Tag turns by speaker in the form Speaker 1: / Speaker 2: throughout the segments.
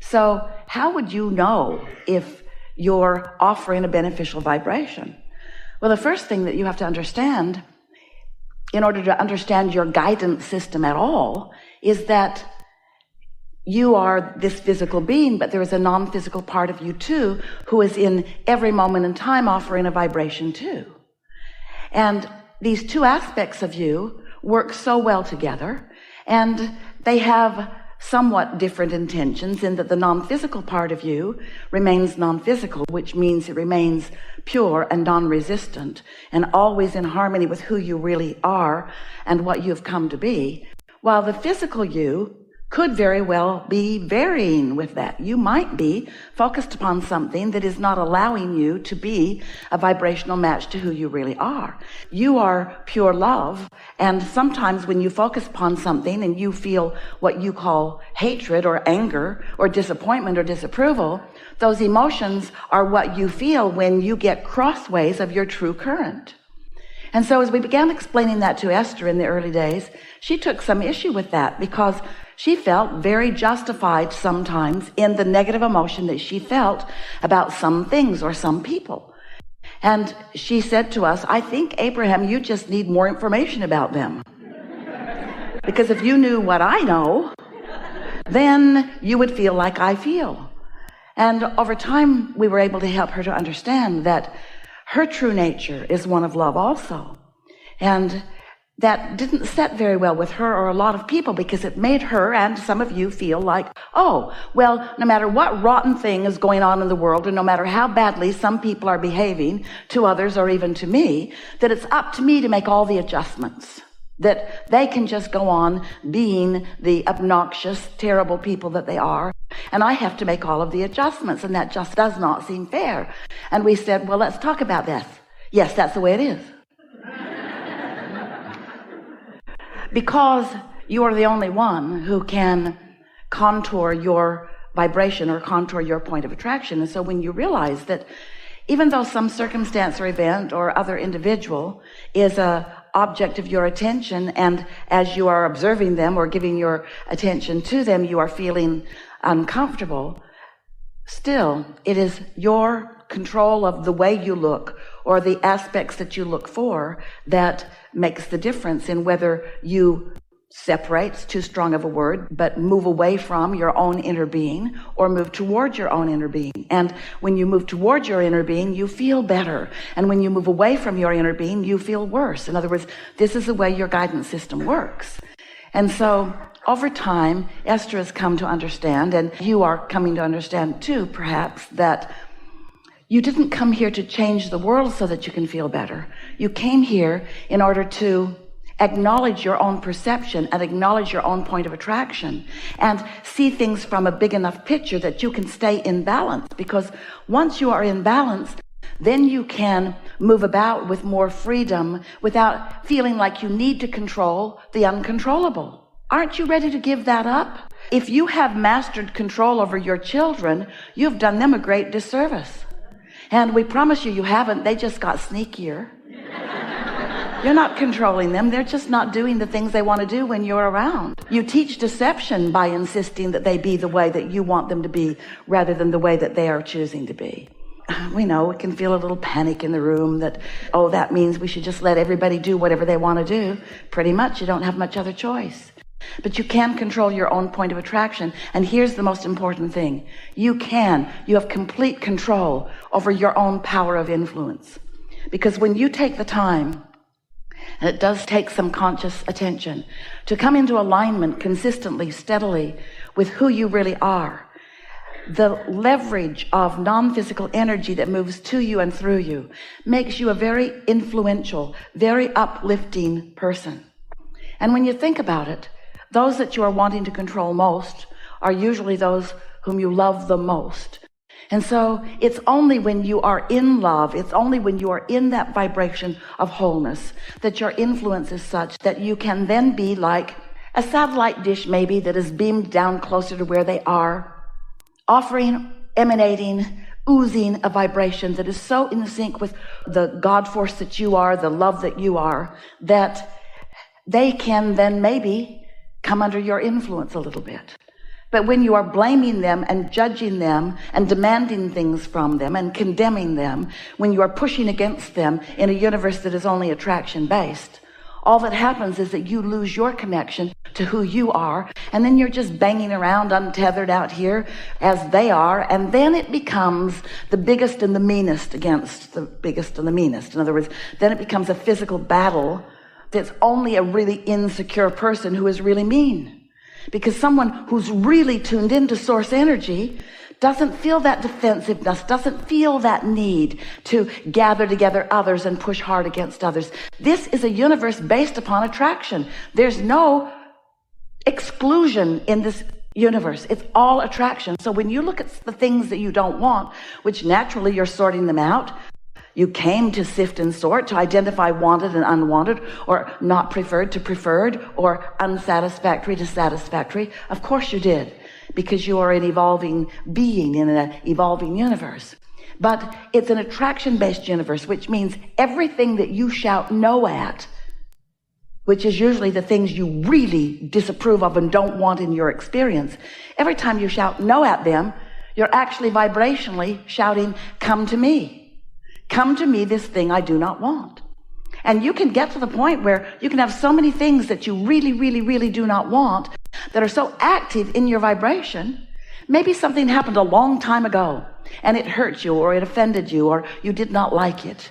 Speaker 1: So how would you know if you're offering a beneficial vibration? Well, the first thing that you have to understand, in order to understand your guidance system at all, is that you are this physical being, but there is a non-physical part of you too, who is in every moment in time offering a vibration too. And these two aspects of you work so well together, and they have somewhat different intentions in that the non-physical part of you remains non-physical, which means it remains pure and non-resistant and always in harmony with who you really are and what you've come to be, while the physical you could very well be varying with that. You might be focused upon something that is not allowing you to be a vibrational match to who you really are. You are pure love, and sometimes when you focus upon something and you feel what you call hatred or anger or disappointment or disapproval, those emotions are what you feel when you get crossways of your true current. And so as we began explaining that to Esther in the early days, she took some issue with that because she felt very justified sometimes in the negative emotion that she felt about some things or some people. And she said to us, I think, Abraham, you just need more information about them. Because if you knew what I know, then you would feel like I feel. And over time, we were able to help her to understand that her true nature is one of love also. And that didn't set very well with her or a lot of people, because it made her and some of you feel like, oh, well, no matter what rotten thing is going on in the world, and no matter how badly some people are behaving to others or even to me, that it's up to me to make all the adjustments, that they can just go on being the obnoxious, terrible people that they are, and I have to make all of the adjustments, and that just does not seem fair. And we said, well, let's talk about this. Yes, that's the way it is. Because you are the only one who can contour your vibration or contour your point of attraction. And so when you realize that even though some circumstance or event or other individual is a object of your attention, and as you are observing them or giving your attention to them, you are feeling uncomfortable, still it is your control of the way you look or the aspects that you look for that makes the difference in whether you separate, it's too strong of a word, but move away from your own inner being or move towards your own inner being. And when you move towards your inner being, you feel better. And when you move away from your inner being, you feel worse. In other words, this is the way your guidance system works. And so over time, Esther has come to understand, and you are coming to understand too, perhaps, that you didn't come here to change the world so that you can feel better. You came here in order to acknowledge your own perception and acknowledge your own point of attraction and see things from a big enough picture that you can stay in balance. Because once you are in balance, then you can move about with more freedom without feeling like you need to control the uncontrollable. Aren't you ready to give that up? If you have mastered control over your children, you've done them a great disservice. And we promise you, you haven't. They just got sneakier. You're not controlling them. They're just not doing the things they want to do when you're around. You teach deception by insisting that they be the way that you want them to be rather than the way that they are choosing to be. We know we can feel a little panic in the room that, oh, that means we should just let everybody do whatever they want to do. Pretty much, you don't have much other choice. But you can control your own point of attraction. And here's the most important thing. You have complete control over your own power of influence. Because when you take the time, and it does take some conscious attention, to come into alignment consistently, steadily with who you really are, the leverage of non-physical energy that moves to you and through you makes you a very influential, very uplifting person. And when you think about it, those that you are wanting to control most are usually those whom you love the most. And so it's only when you are in love, it's only when you are in that vibration of wholeness that your influence is such that you can then be like a satellite dish maybe that is beamed down closer to where they are, offering, emanating, oozing a vibration that is so in sync with the God force that you are, the love that you are, that they can then maybe come under your influence a little bit. But when you are blaming them and judging them and demanding things from them and condemning them, when you are pushing against them in a universe that is only attraction based, all that happens is that you lose your connection to who you are, and then you're just banging around untethered out here as they are, and then it becomes the biggest and the meanest against the biggest and the meanest. In other words, then it becomes a physical battle that's only a really insecure person who is really mean. Because someone who's really tuned into source energy doesn't feel that defensiveness, doesn't feel that need to gather together others and push hard against others. This is a universe based upon attraction. There's no exclusion in this universe. It's all attraction. So when you look at the things that you don't want, which naturally you're sorting them out, you came to sift and sort, to identify wanted and unwanted, or not preferred to preferred, or unsatisfactory to satisfactory. Of course you did, because you are an evolving being in an evolving universe. But it's an attraction-based universe, which means everything that you shout no at, which is usually the things you really disapprove of and don't want in your experience, every time you shout no at them, you're actually vibrationally shouting, come to me. Come to me, this thing I do not want. And you can get to the point where you can have so many things that you really, really, really do not want that are so active in your vibration. Maybe something happened a long time ago and it hurt you, or it offended you, or you did not like it.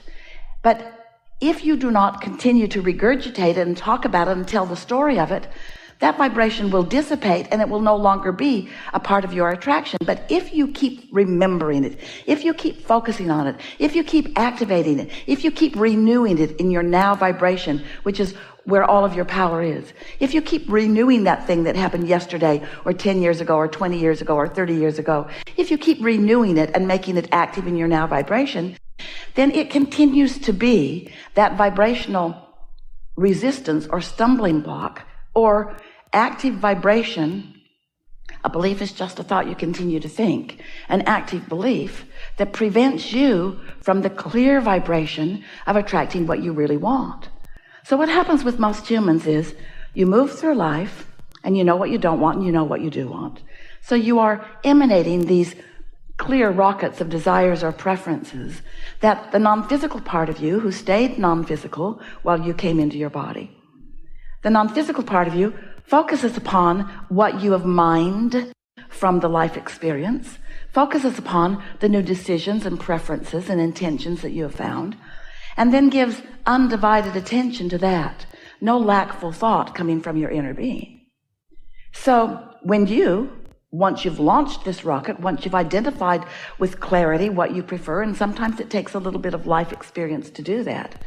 Speaker 1: But if you do not continue to regurgitate it and talk about it and tell the story of it, that vibration will dissipate and it will no longer be a part of your attraction. But if you keep remembering it, if you keep focusing on it, if you keep activating it, if you keep renewing it in your now vibration, which is where all of your power is, if you keep renewing that thing that happened yesterday or 10 years ago or 20 years ago or 30 years ago, if you keep renewing it and making it active in your now vibration, then it continues to be that vibrational resistance or stumbling block or active vibration. A belief is just a thought you continue to think. An active belief that prevents you from the clear vibration of attracting what you really want. So what happens with most humans is you move through life and you know what you don't want and you know what you do want. So you are emanating these clear rockets of desires or preferences that the non-physical part of you, who stayed non-physical while you came into your body, the non-physical part of you focuses upon what you have mined from the life experience, focuses upon the new decisions and preferences and intentions that you have found, and then gives undivided attention to that. No lackful thought coming from your inner being. So when you, once you've launched this rocket, once you've identified with clarity what you prefer, and sometimes it takes a little bit of life experience to do that.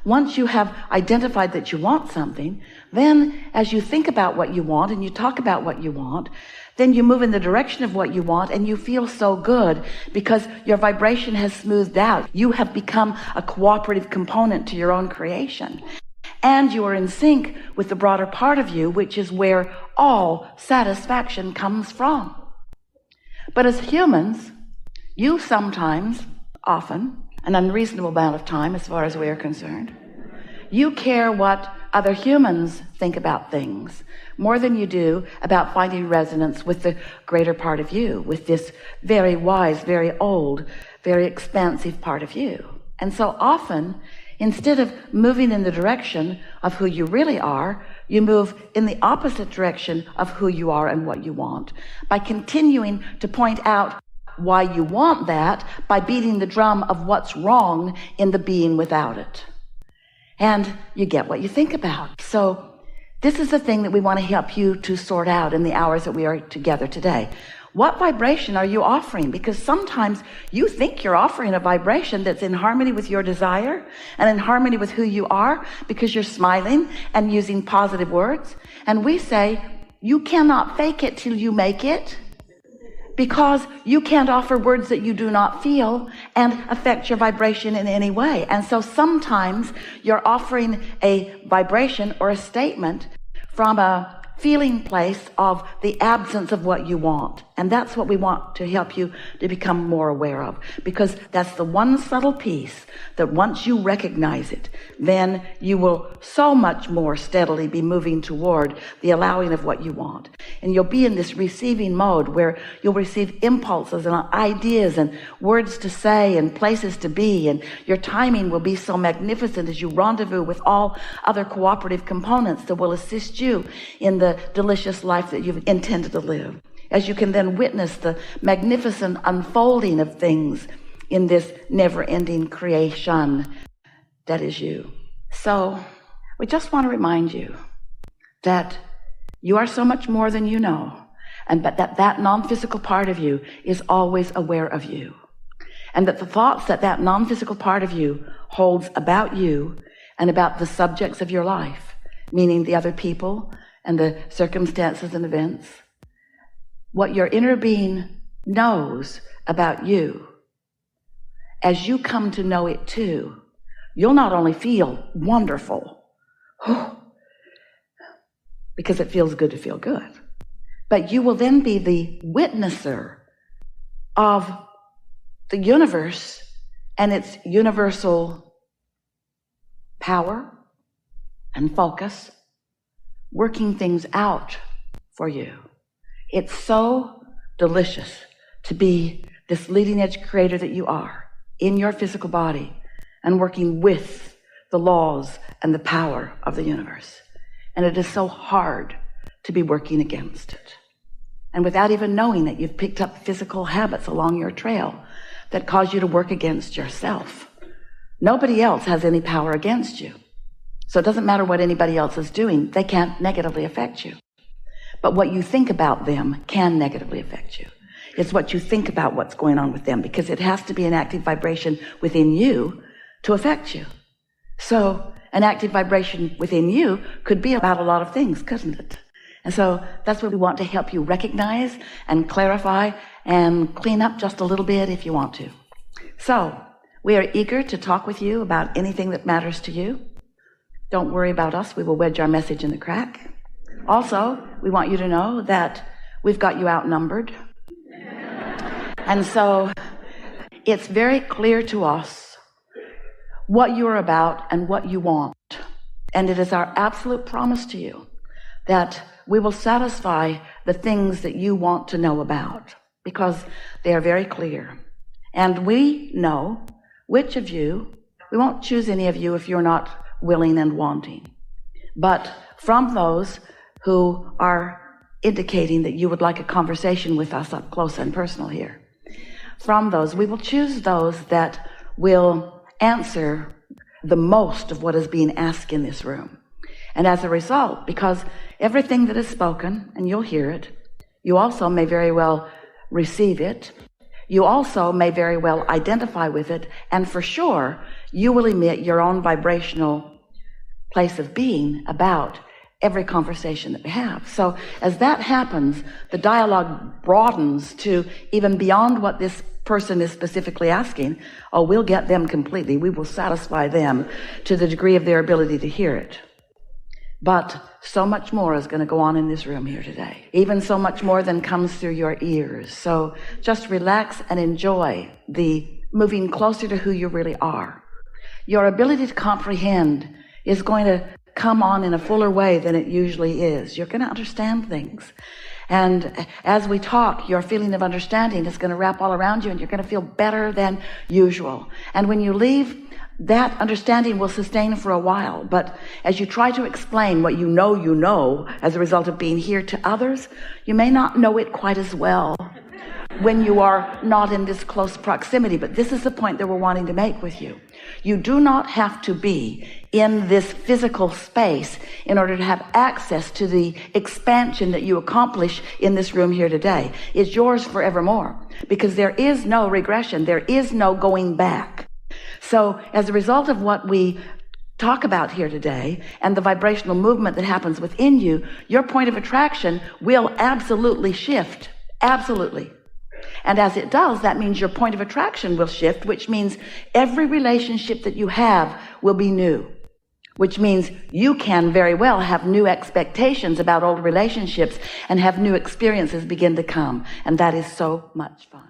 Speaker 1: Once you have identified that you want something, then as you think about what you want and you talk about what you want, then you move in the direction of what you want and you feel so good because your vibration has smoothed out. You have become a cooperative component to your own creation. And you are in sync with the broader part of you, which is where all satisfaction comes from. But as humans, you sometimes, often, an unreasonable amount of time as far as we are concerned, you care what other humans think about things more than you do about finding resonance with the greater part of you, with this very wise, very old, very expansive part of you. And so often, instead of moving in the direction of who you really are, you move in the opposite direction of who you are and what you want, by continuing to point out why you want that, by beating the drum of what's wrong in the being without it. And you get what you think about. So this is the thing that we want to help you to sort out in the hours that we are together today. What vibration are you offering? Because sometimes you think you're offering a vibration that's in harmony with your desire and in harmony with who you are because you're smiling and using positive words. And we say, you cannot fake it till you make it, because you can't offer words that you do not feel and affect your vibration in any way. And so sometimes you're offering a vibration or a statement from a feeling place of the absence of what you want. And that's what we want to help you to become more aware of, because that's the one subtle piece that once you recognize it, then you will so much more steadily be moving toward the allowing of what you want. And you'll be in this receiving mode where you'll receive impulses and ideas and words to say and places to be, and your timing will be so magnificent as you rendezvous with all other cooperative components that will assist you in the delicious life that you've intended to live, as you can then witness the magnificent unfolding of things in this never-ending creation that is you. So we just want to remind you that you are so much more than you know, and that non-physical part of you is always aware of you, and that the thoughts that non-physical part of you holds about you and about the subjects of your life, meaning the other people and the circumstances and events, what your inner being knows about you, as you come to know it too, you'll not only feel wonderful, because it feels good to feel good, but you will then be the witnesser of the universe and its universal power and focus, working things out for you. It's so delicious to be this leading edge creator that you are in your physical body and working with the laws and the power of the universe. And it is so hard to be working against it. And without even knowing it, you've picked up physical habits along your trail that cause you to work against yourself. Nobody else has any power against you. So it doesn't matter what anybody else is doing. They can't negatively affect you. But what you think about them can negatively affect you. It's what you think about what's going on with them, because it has to be an active vibration within you to affect you. So an active vibration within you could be about a lot of things, couldn't it? And so that's what we want to help you recognize and clarify and clean up just a little bit if you want to. So we are eager to talk with you about anything that matters to you. Don't worry about us. We will wedge our message in the crack. Also, we want you to know that we've got you outnumbered. And so it's very clear to us what you are about and what you want. And it is our absolute promise to you that we will satisfy the things that you want to know about, because they are very clear. And we know which of you, we won't choose any of you if you're not willing and wanting. But from those who are indicating that you would like a conversation with us up close and personal here, from those, we will choose those that will answer the most of what is being asked in this room. And as a result, because everything that is spoken, and you'll hear it, you also may very well receive it. You also may very well identify with it. And for sure, you will emit your own vibrational place of being about every conversation that we have. So as that happens, the dialogue broadens to even beyond what this person is specifically asking. Oh, we'll get them completely. We will satisfy them to the degree of their ability to hear it. But so much more is going to go on in this room here today. Even so much more than comes through your ears. So just relax and enjoy the moving closer to who you really are. Your ability to comprehend is going to come on in a fuller way than it usually is. You're going to understand things. And as we talk, your feeling of understanding is going to wrap all around you, and you're going to feel better than usual. And when you leave, that understanding will sustain for a while. But as you try to explain what you know as a result of being here to others, you may not know it quite as well when you are not in this close proximity. But this is the point that we're wanting to make with you. You do not have to be in this physical space in order to have access to the expansion that you accomplish in this room here today. It's yours forevermore, because there is no regression. There is no going back. So as a result of what we talk about here today and the vibrational movement that happens within you, your point of attraction will absolutely shift. Absolutely. And as it does, that means your point of attraction will shift, which means every relationship that you have will be new. which means you can very well have new expectations about old relationships and have new experiences begin to come. And that is so much fun.